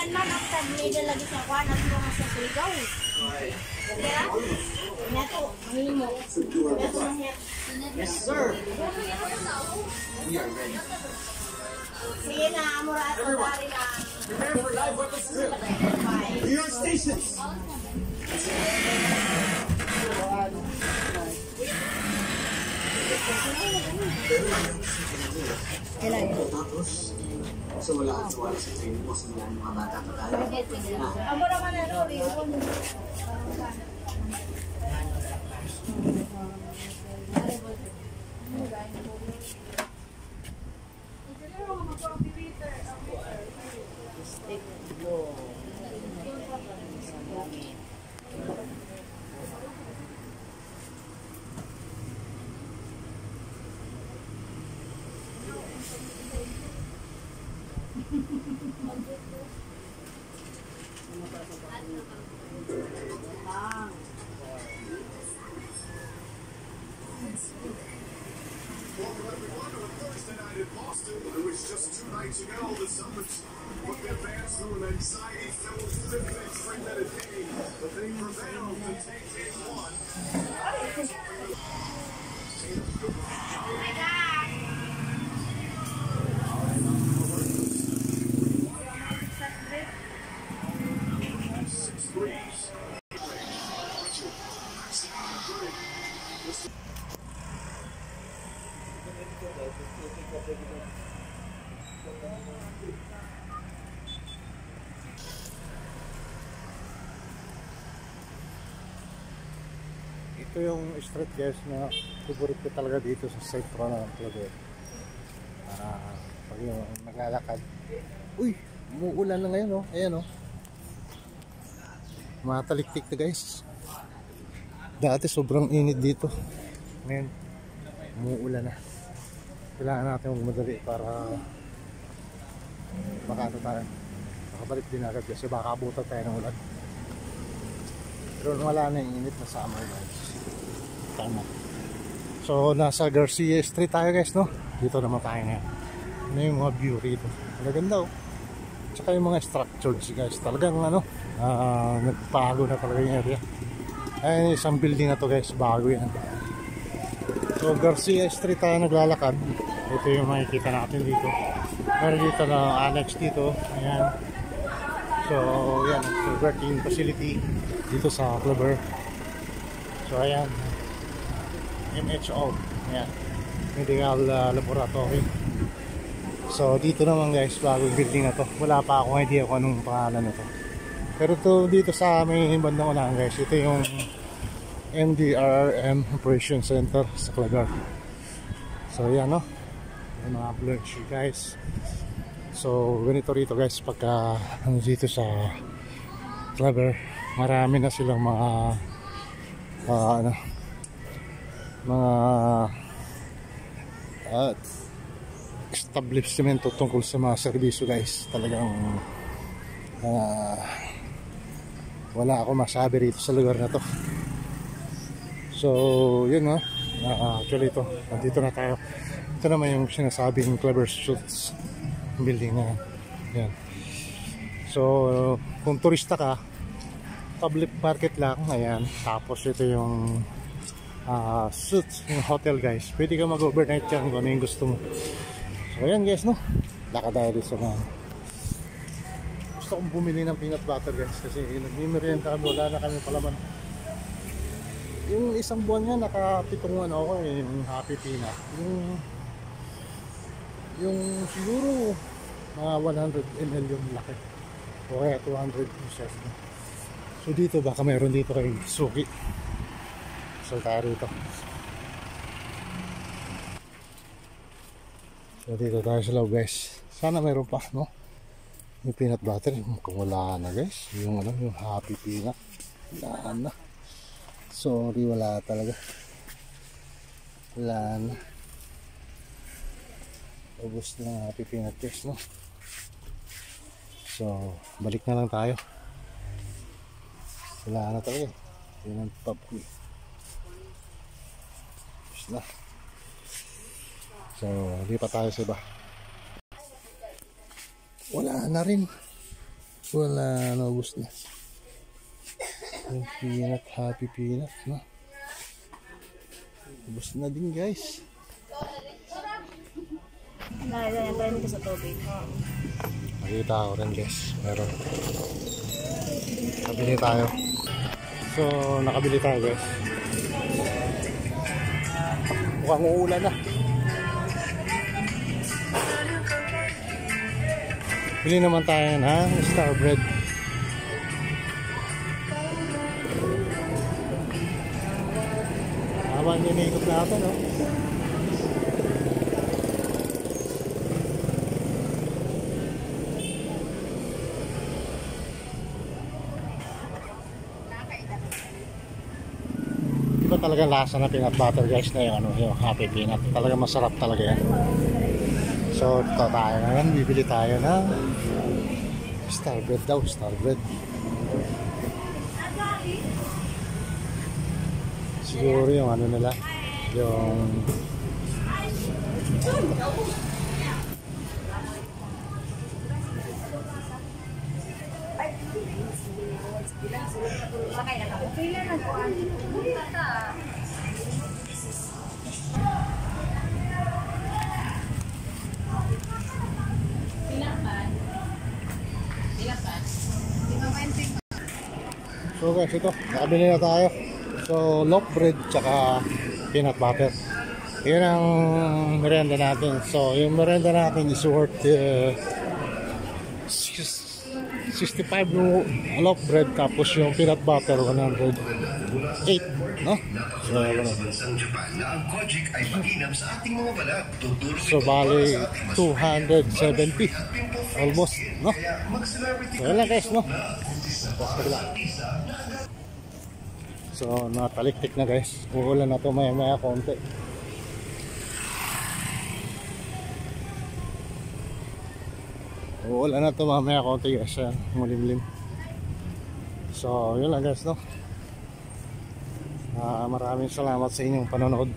kan man ang tablida lagi sa kwan at mga sa sigaw. Kaya? Nato, mahimo. Nato mahirap. Yes, sir. Sige na, amura at pagkari na. Prepare for live weapons drill. To your stations. Kailan? Tapos, so wala kang wala sa training mo sa mga bata pa tayo. Amura ka na, Rory. It was just 2 nights ago the Celtics put their fans through an anxiety-filled 5th-inning premeditating, but they prevailed to take game 1. Ito yung street guys na favorite ko talaga dito sa sentro ng Claver. Pag yung naglalakad, uy, umuulan na ngayon oh. Ayan oh, mataliktik na guys. Dati sobrang init dito, ngayon umuulan na. Kailangan natin magmadali para makabalik din agad kasi baka abutan tayo ng ulan. Pero wala na yung init na summer guys. Tama. So nasa Garcia Street tayo guys, no? Dito naman tayo ngayon. Ano yung mga view rito? Maganda oh. Tsaka yung mga structures guys, talagang ano, nagbago na talaga yung area. Ayun, isang building na to guys, bago yan. So Garcia Street tayo naglalakad. Ito yung makikita natin dito. Meron dito na annex dito. Ayan. So yan, so working facility dito sa Claver. So ayan, MHO, ayan, medical laboratory. So dito naman guys, bagong building na to. Wala pa akong idea kung anong pangalan na to. Pero to dito sa aming bandang unahan guys, ito yung NDRM Operation Center sa Claver. So ayan no, yung mga lunch guys. So ganito rito guys, pagka dito sa Claver, marami na silang mga establishment tungkol sa mga serbisyo guys. Talagang wala ako masabi rito sa lugar na to. So yun no, actually ito, nandito na tayo. Ito naman yung sinasabing Claver Schultz building na yan. So kung turista ka, public market lang, ayan. Tapos ito yung Suits, yung hotel guys. Pwede ka mag-overnight yan kung ano yung gusto mo. So ayan guys no, lakad tayo dito sa mga. Gusto kong bumili ng peanut butter guys kasi nagmimerienda kami, wala na kami palaman. Yung isang buwan nga nakapitong ano ako eh, yung Happy Peanut. Yung siguro mga 100 ml yung laki, o kaya 200 pieces. So dito baka mayroon dito kay Suki. So tayo rito. So dito tayo sa loob guys. Sana mayroon pa no, yung peanut butter. Kung wala na guys, yung ano, yung Happy Peanut, wala na. Sorry, wala talaga. Wala na. Ubus na ang Happy Peanut guys no. So balik na lang tayo. Wala na talaga. Yun ang top ko. Na. So lipat tayo sa iba. Wala na rin. Wala, naubos na. Yung peanut, happy peanut, no? Ubos na din, guys. Nalalayan ko sa tubig. Nakita ko rin, guys. Pero nakabili tayo. So, nakabili tayo, guys. Mukhang uulan na. Bili naman tayo ng Star Bread. Habang iniikot natin, no? Iba talaga lasa na peanut butter, guys, na yung happy peanut. Talaga masarap talaga yan. So, ito tayo naman. Bibili tayo ng Star Bread daw. Star Bread. Siguro yung ano nila. Yung so guys, ito, nakabili na tayo. So, loaf bread tsaka peanut butter. Yun ang merienda natin. So, yung merienda natin is worth 65 loaf bread, tapos yung peanut butter 108, no? So, so bali 270 almost, no? So, yun lang, guys, no? So, nataliktik na, guys. Uulan na ito maya-maya konti. Uulan na ito mamaya konti, guys. Mulimlim. So, yun lang, guys, no? Maraming salamat sa inyong panonood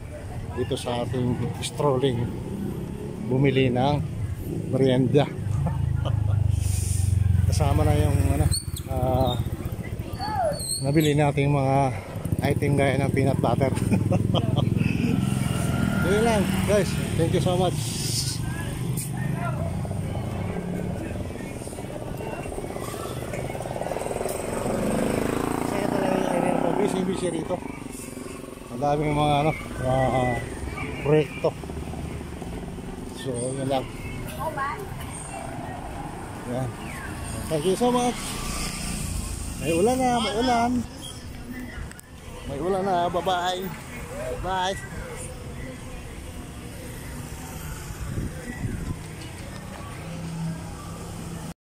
dito sa ating strolling bumili ng merienda. Kasama na yung nabili natin mga item gaya ng peanut butter. Yun lang, guys. Thank you so much. Saya talaga busy rito. Ang daming mga proyekto. So, yun lang. Yan. Thank you so much. May ulan na, may ulan. May ulan na, bye-bye. Bye.